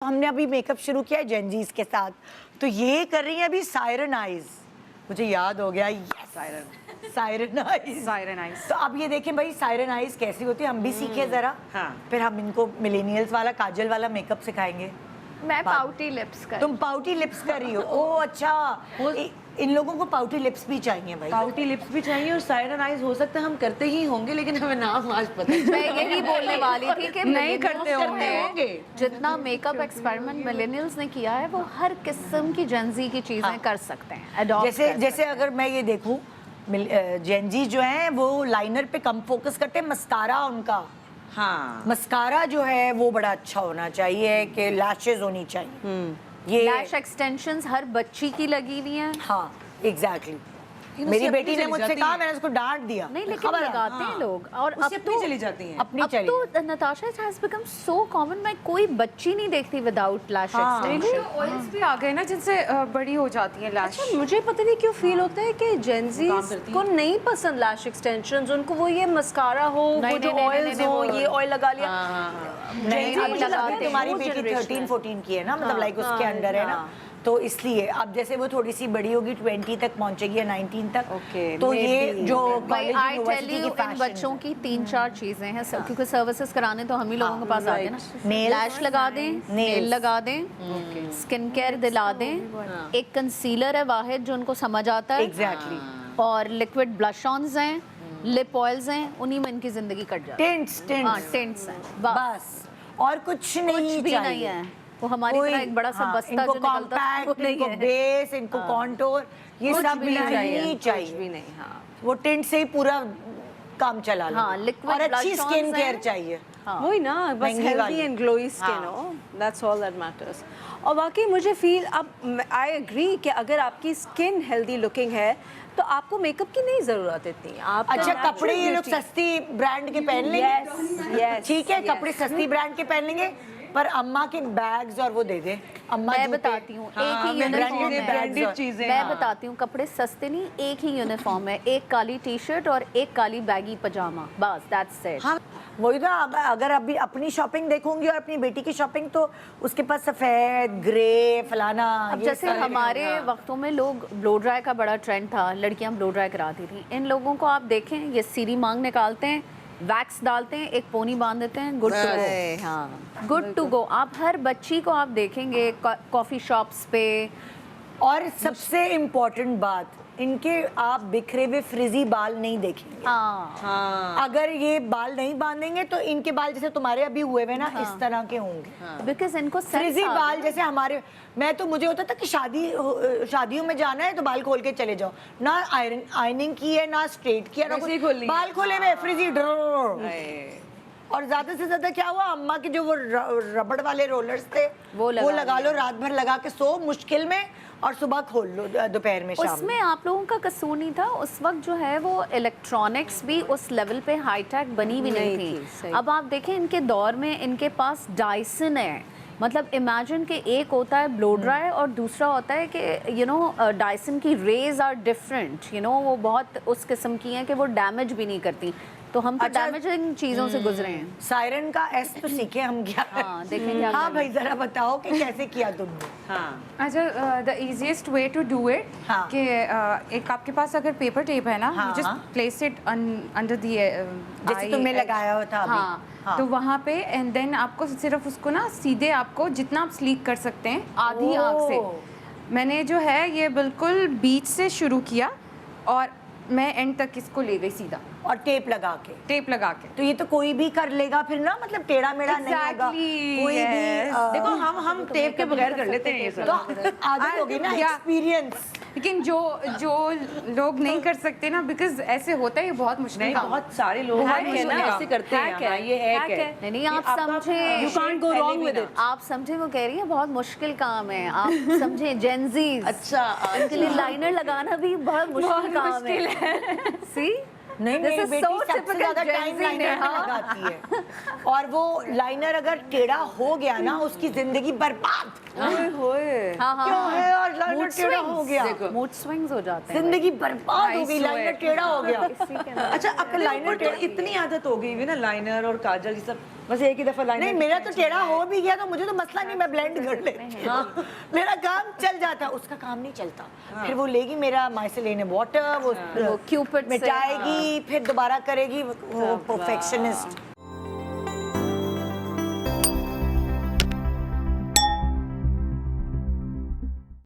हमने अभी मेकअप शुरू किया है जेनजीज के साथ, तो ये कर रही है अभी सायरन आइज। मुझे याद हो गया, यस सायरन आइज। तो अब ये देखें भाई सायरन आइज कैसी होती है, हम भी सीखे जरा। हाँ। फिर हम इनको मिलेनियल्स वाला काजल वाला मेकअप सिखाएंगे। मैं पाउटी लिप्स कर। तुम पाउटी लिप्स कर रही हो? ओह अच्छा, इन लोगों को पाउटी लिप्स भी चाहिए भाई। पाउटी लिप्स भी चाहिए और सायरन आइज हो सकता है हम करते ही होंगे, लेकिन हमें नाम आज पता है। मैं यही बोलने वाली थी कि नहीं करते होंगे। जितना मेकअप एक्सपेरिमेंट मिलेनियल्स ने किया है वो हर किस्म की जेनजी की चीजें कर सकते हैं, अडॉप्ट जैसे अगर मैं ये देखूं, जेनजी जो है वो लाइनर पे कम फोकस करते हैं, मस्कारा उनका। हाँ, मस्कारा जो है वो बड़ा अच्छा होना चाहिए कि लैशेज होनी चाहिए। ये लैश एक्सटेंशंस हर बच्ची की लगी हुई हैं। हाँ एग्जैक्टली। मेरी बेटी ने मुझसे कहा, मैंने उसको डांट दिया। नहीं लेकिन लगाते हैं लोग, और अब तो चली जाती हैं। अब तो Natasha it has become so common, मैं कोई बच्ची नहीं देखती विदाउट लैश एक्सटेंशन। ऑयल्स भी आ गए ना जिनसे बड़ी हो जाती है लैश। अच्छा, मुझे पता नहीं क्यों फील होता है कि जेनजीज को नहीं पसंद लैश एक्सटेंशंस, उनको वो ये मस्कारा हो, वो जो ऑयल्स हो, ये ऑयल लगा लिया। नहीं, तुम्हारी बेटी 13-14 की है ना, मतलब लाइक उसके अंडर है ना, तो इसलिए अब जैसे वो थोड़ी सी बड़ी होगी 20 तक पहुंचेगी या 19 तक, तो ये जो कॉलेज यूनिवर्सिटी की इन बच्चों की 3-4 चीजें हैं, क्योंकि सर्विसेज कराने तो हम ही लोगों के पास आते हैं ना। लैश लगा दें, नेल लगा दें, स्किन केयर दिला दें, एक कंसीलर है वाहिद जो उनको समझ आता है, एग्जैक्टली, और लिक्विड ब्लश ऑन्स हैं, लिप ऑयल्स हैं, उन्हीं में इनकी जिंदगी कट जाती है। टिंट्स हैं बस, और कुछ नहीं चाहिए। वो हमारी तरह एक बड़ा सा बस्ता जो निकलता है वो नहीं है। बेस, इनको कॉन्टोर, ये सब नहीं चाहिए भी नहीं। हाँ, वो टिंट से ही पूरा काम चला लो। हाँ, और अच्छी स्किन केयर चाहिए। वही ना, बस हेल्दी एंड ग्लोई स्किन हो, दैट्स ऑल दैट मैटर्स। और वाकई मुझे फील, अब आई एग्री कि अगर आपकी स्किन हेल्दी लुकिंग है तो आपको मेकअप की नहीं जरूरत इतनी। आप अच्छा, कपड़े ये लोग सस्ती ब्रांड के पहन लेंगे, ठीक है, कपड़े सस्ती ब्रांड के पहन लेंगे, पर अम्मा के बैग्स और वो दे दे। अम्मा मैं बताती हूँ, एक ही यूनिफॉर्म है, ब्रांडेड चीजें। मैं बताती हूँ, कपड़े सस्ते नहीं, एक ही यूनिफॉर्म है, एक काली टी शर्ट और एक काली बैगी पजामा, बस दैट्स इट। हाँ, वही ना। अगर अभी अपनी शॉपिंग देखूंगी और अपनी बेटी की शॉपिंग, तो उसके पास सफेद, ग्रे, फलाना। अब जैसे हमारे वक्तों में लोग ब्लो ड्राई का बड़ा ट्रेंड था, लड़कियां ब्लो ड्राई कराती थी। इन लोगों को आप देखें, ये सीरी मांग निकालते हैं, वैक्स डालते हैं, एक पोनी बांध देते हैं, गुड टू गो। हाँ, गुड टू गो। आप हर बच्ची को आप देखेंगे कॉफी शॉप्स पे। और सबसे इम्पोर्टेंट बात, इनके आप बिखरे हुए फ्रिजी बाल नहीं देखेंगे। हाँ। अगर ये बाल नहीं बांधेंगे तो इनके बाल जैसे तुम्हारे अभी हुए हुए ना, इस तरह के होंगे। बिकॉज इनको फ्रिजी बाल जैसे हमारे, मुझे होता था कि शादियों में जाना है तो बाल खोल के चले जाओ, ना आयरनिंग की है, ना स्ट्रेट किया, ना कुछ, बाल खोले हुए फ्रिजी। और ज्यादा से ज्यादा क्या हुआ, अम्मा के जो वो रबड़ वाले रोलर्स थे वो लगा लो, रात भर लगा के सो मुश्किल में, और सुबह खोल लो दोपहर में, शाम उसमें आप लोगों का कसूर नहीं था। उस वक्त जो है वो इलेक्ट्रॉनिक्स भी उस लेवल पे हाईटेक बनी भी नहीं थी। अब आप देखें इनके दौर में इनके पास डायसन है, मतलब इमेजिन कि एक होता है ब्लो ड्राई और दूसरा होता है कि यू नो डायसन की rays are different, you know वो बहुत उस किस्म की हैं कि वो डैमेज भी नहीं करती। तो हम डैमेजिंग चीजों से गुजरे हैं। सायरन का एस तो सीखे हम क्या। हाँ, देखेंगे। हाँ भाई, जरा बताओ कि कैसे किया तुमने। हाँ, अच्छा, the easiest way to do it कि एक आपके पास अगर पेपर टेप है ना, just place it under the, जैसे तुमने लगाया हुआ था अभी। हाँ, तो वहाँ पे, एंड देन आपको सिर्फ उसको ना सीधे, आपको जितना आप स्लीक कर सकते हैं आधी आंख से। मैंने जो है ये बिल्कुल बीच से शुरू किया और मैं एंड तक इसको ले गई सीधा, और टेप लगा के। तो ये तो कोई भी कर लेगा फिर ना, मतलब टेढ़ा मेढ़ा नहीं होगा कोई भी। देखो हम टेप के बगैर कर लेते हैं ये सब, तो आदत होगी ना, एक्सपीरियंस। लेकिन जो लोग नहीं कर सकते ना, बिकॉज ऐसे होता है, ये बहुत मुश्किल काम। बहुत सारे लोग ऐसे करते हैं। ये है नहीं, आप समझे, you can't go wrong with it। आप समझे, वो कह रही है बहुत मुश्किल काम है, आप समझे जेनजीज। अच्छा, इनके लिए लाइनर लगाना भी बहुत मुश्किल काम है। सी, नहीं, मेरी बेटी सबसे ज्यादा टाइम लाइनर में लगाती है, और वो लाइनर अगर टेढ़ा हो गया ना, उसकी जिंदगी बर्बाद। हाँ, क्यों है, और लाइनर टेढ़ा हो गया, मूड स्विंग्स हो जाते हैं, जिंदगी बर्बाद हो गई, लाइनर टेढ़ा हो गया। अच्छा, अब लाइनर तो इतनी आदत हो गई हुई ना, लाइनर और काजल ये सब, बस एक ही दफा लाइन नहीं मेरा तो टेढ़ा हो भी गया तो मुझे तो मसला नहीं, मैं ब्लेंड कर लेती हूँ, मेरा काम चल जाता, उसका काम नहीं चलता। फिर वो लेगी मेरा माइसेलिन वाटर, वो Cupid से, मिटाएगी, फिर दोबारा करेगी, वो परफेक्शनिस्ट।